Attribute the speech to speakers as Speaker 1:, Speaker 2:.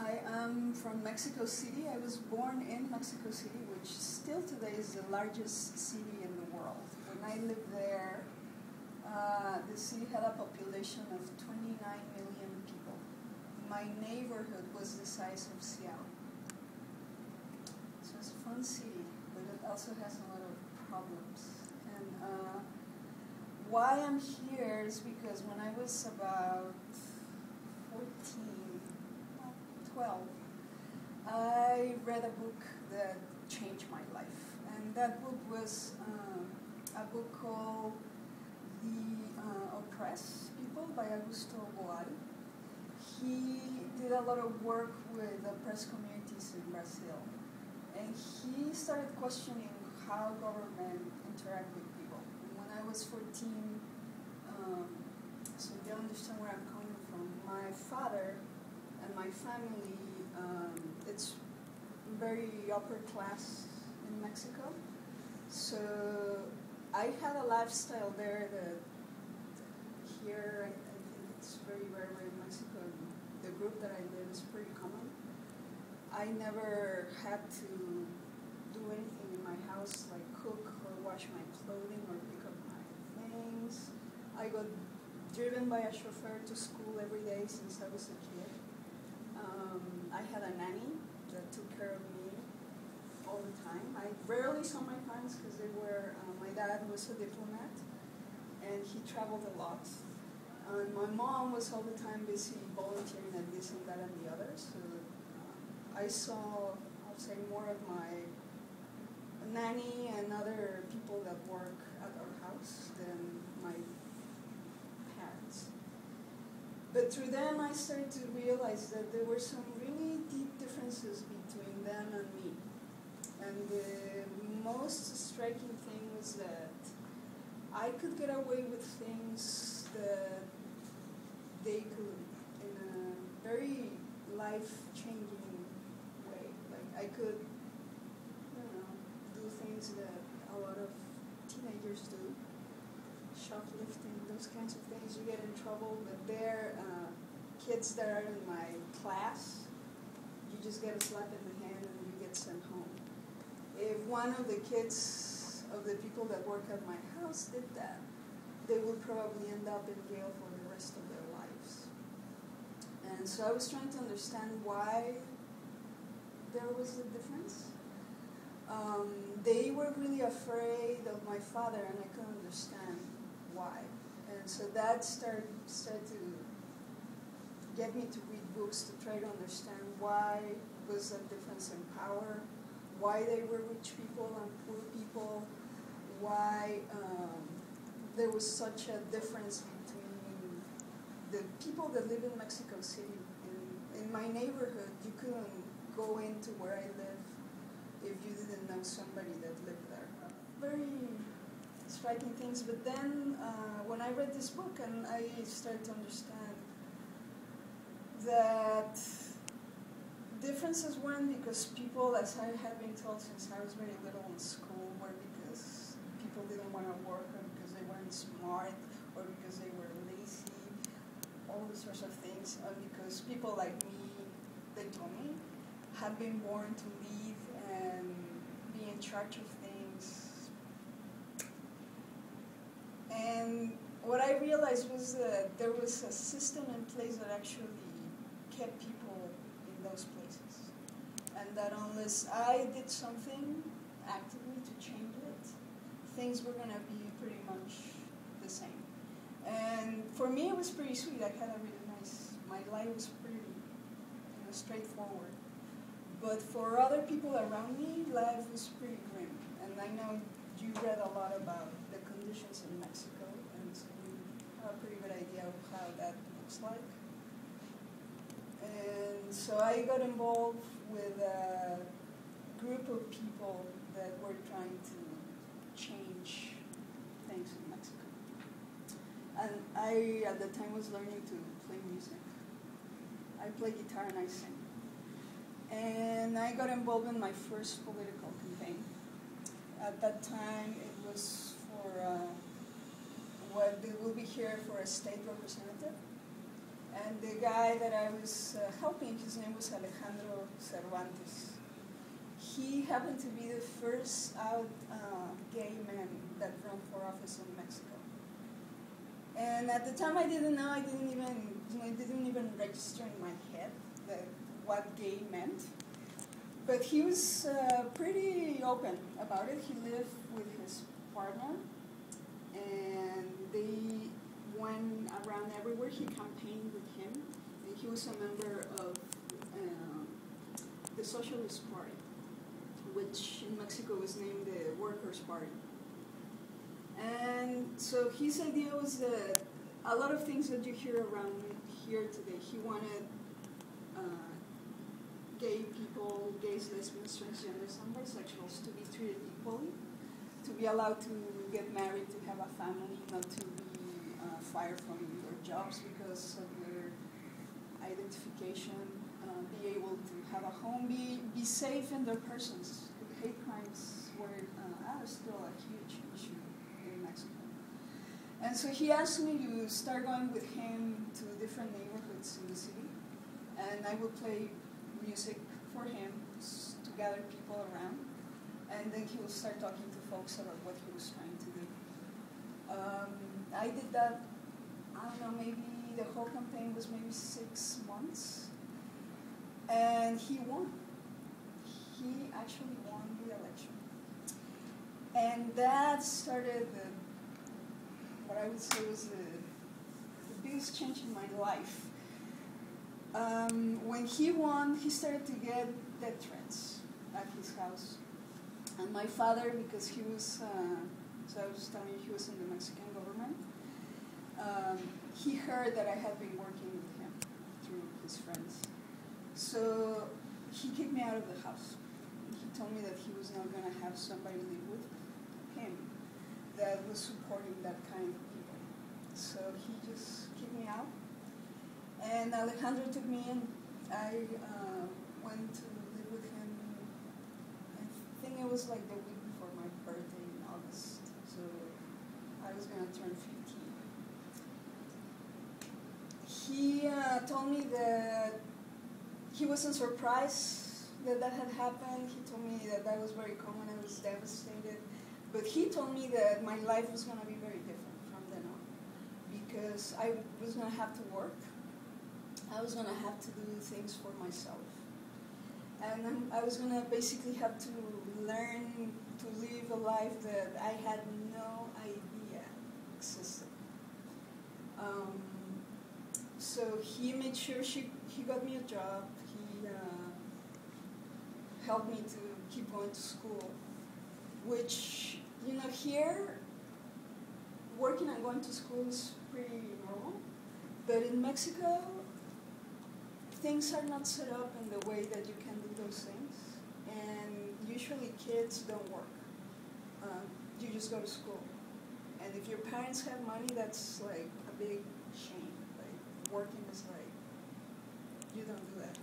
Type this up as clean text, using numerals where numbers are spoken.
Speaker 1: I am from Mexico City. I was born in Mexico City, which still today is the largest city in the world. When I lived there, the city had a population of 29 million people. My neighborhood was the size of Seattle. So it's a fun city, but it also has a lot of problems. And why I'm here is because when I was about 12, I read a book that changed my life. And that book was a book called The Oppressed People by Augusto Boal. He did a lot of work with oppressed communities in Brazil. And he started questioning how government interact with people. And when I was 14, so you understand where I'm coming from, my father and my family, it's very upper class in Mexico. So I had a lifestyle there that here, I think it's very rare in Mexico. The group that I live is pretty common. I never had to do anything in my house, like cook or wash my clothing or pick up my things. I got driven by a chauffeur to school every day since I was a kid. I had a nanny that took care of me all the time. I rarely saw my parents because they were, my dad was a diplomat and he traveled a lot. And my mom was all the time busy volunteering at this and that and the other. So I saw, I'll say, more of my nanny and other people that work at our house than my parents. But through them, I started to realize that there were some really deep differences between them and me. And the most striking thing was that I could get away with things that they could in a very life-changing way. Like I could, do things that a lot of teenagers do. Shoplifting, those kinds of things, you get in trouble, but they're kids that are in my class, you just get a slap in the hand and you get sent home. If one of the kids of the people that work at my house did that, they would probably end up in jail for the rest of their lives. And so I was trying to understand why there was a difference. They were really afraid of my father, and I couldn't understand why. And so that started to get me to read books to try to understand why was a difference in power, why they were rich people and poor people, why there was such a difference between the people that live in Mexico City. In my neighborhood, you couldn't go into where I live if you didn't know somebody that lived there. Very striking things, but then when I read this book and I started to understand that differences weren't because people, as I had been told since I was very little in school, were because people didn't want to work or because they weren't smart or because they were lazy, all these sorts of things, because people like me, they told me, had been born to lead and be in charge of things. And what I realized was that there was a system in place that actually kept people in those places. And that unless I did something actively to change it, things were going to be pretty much the same. And for me, it was pretty sweet. I had a really nice, my life was pretty straightforward. But for other people around me, life was pretty grim. And I know you read a lot about the conditions in Mexico, and so you have a pretty good idea of how that looks like. And so I got involved with a group of people that were trying to change things in Mexico. And I, at the time, was learning to play music. I play guitar and I sing. And I got involved in my first political campaign. At that time, it was for what they will be here for a state representative. And the guy that I was helping, his name was Alejandro Cervantes. He happened to be the first out gay man that ran for office in Mexico. And at the time, I didn't know. I didn't even register in my head that what gay meant. But he was pretty open about it. He lived with his partner, and they went around everywhere. He campaigned with him. And he was a member of the Socialist Party, which in Mexico was named the Workers' Party. And so his idea was that a lot of things that you hear around here today, he wanted gay people, gays, lesbians, transgenders, and bisexuals to be treated equally, to be allowed to get married, to have a family, not to be fired from their jobs because of their identification, be able to have a home, be safe in their persons. Hate crimes were still a huge issue in Mexico. And so he asked me to start going with him to different neighborhoods in the city, and I would play music for him to gather people around, and then he would start talking to folks about what he was trying to do. I did that, I don't know, maybe the whole campaign was maybe 6 months, and he won. He actually won the election. And that started what I would say was the biggest change in my life. When he won, he started to get death threats at his house. And my father, because he was, so I was telling you, he was in the Mexican government, he heard that I had been working with him through his friends. So he kicked me out of the house. He told me that he was not going to have somebody live with him that was supporting that kind of people. So he just kicked me out. And Alejandro took me in. I went to live with him, I think it was like the week before my birthday in August. So I was going to turn 15. He told me that he wasn't surprised that that had happened. He told me that that was very common. I was devastated. But he told me that my life was going to be very different from then on, because I was going to have to work. I was going to have to do things for myself. And I was going to basically have to learn to live a life that I had no idea existed. So he made sure he got me a job. He helped me to keep going to school, which, you know, here, working and going to school is pretty normal. But in Mexico, things are not set up in the way that you can do those things. And usually kids don't work. You just go to school. And if your parents have money, that's like a big shame. Like, working is like, you don't do that.